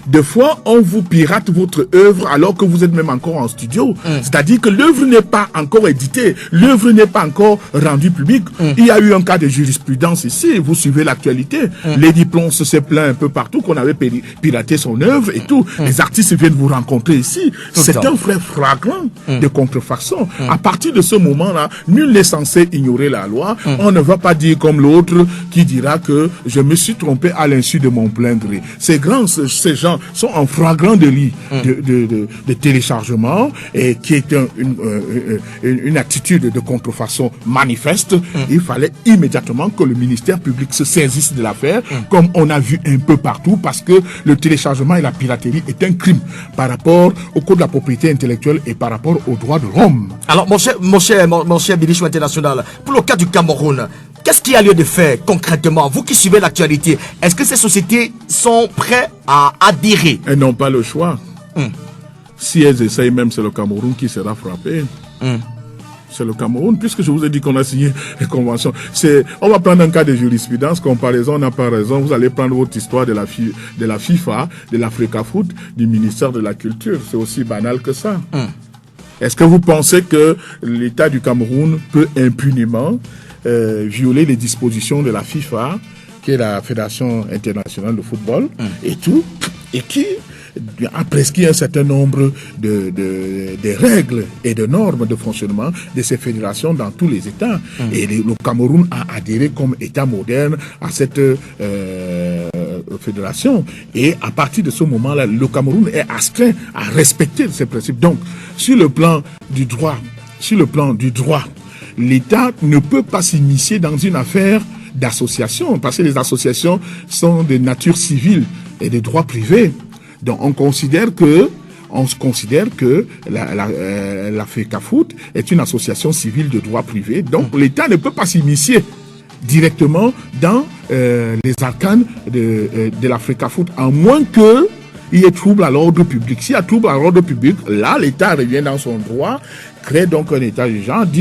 des fois, on vous pirate votre œuvre alors que vous êtes même encore en studio. C'est-à-dire que l'œuvre n'est pas encore éditée, l'œuvre n'est pas encore rendue publique. Il y a eu un cas de jurisprudence ici, vous suivez l'actualité. Lady Plon s'est plaint un peu partout qu'on avait piraté son œuvre et tout. Les artistes viennent vous rencontrer ici. C'est un vrai flagrant de contrefaçon. À partir de ce moment-là, nul n'est censé ignorer la loi. On ne va pas dire comme l'autre qui dira que je me suis trompé à l'insu de mon plein gré. Ces gens sont en flagrant délit de téléchargement et qui est une attitude de contrefaçon manifeste. Il fallait immédiatement que le ministère public se saisisse de l'affaire, comme on a vu un peu partout, parce que le téléchargement et la piraterie est un crime par rapport au code de la propriété intellectuelle et par rapport aux droits de l'homme. Alors, mon cher Bilichou International, pour le cas du Cameroun, qu'est-ce qu'il y a lieu de faire concrètement? Vous qui suivez l'actualité, est-ce que ces sociétés sont prêtes à adhérer? Elles n'ont pas le choix. Si elles essayent même, c'est le Cameroun qui sera frappé. C'est le Cameroun, puisque je vous ai dit qu'on a signé les conventions. On va prendre un cas de jurisprudence, comparaison n'a pas raison. Vous allez prendre votre histoire de la FIFA, de l'Africafoot, du ministère de la Culture. C'est aussi banal que ça. Est-ce que vous pensez que l'État du Cameroun peut impunément violer les dispositions de la FIFA, qui est la Fédération internationale de football, et tout, et qui a prescrit un certain nombre de règles et de normes de fonctionnement de ces fédérations dans tous les États. Et le Cameroun a adhéré comme État moderne à cette fédération. Et à partir de ce moment-là, le Cameroun est astreint à respecter ces principes. Donc, sur le plan du droit, l'État ne peut pas s'immiscer dans une affaire d'association, parce que les associations sont de nature civile et de droit privé. Donc on considère que la FECAFOOT est une association civile de droit privé. Donc l'État ne peut pas s'immiscer directement dans les arcanes de la FECAFOOT, à moins que il y ait trouble à l'ordre public. S'il y a trouble à l'ordre public, là l'État revient dans son droit, crée donc un état de genre, dit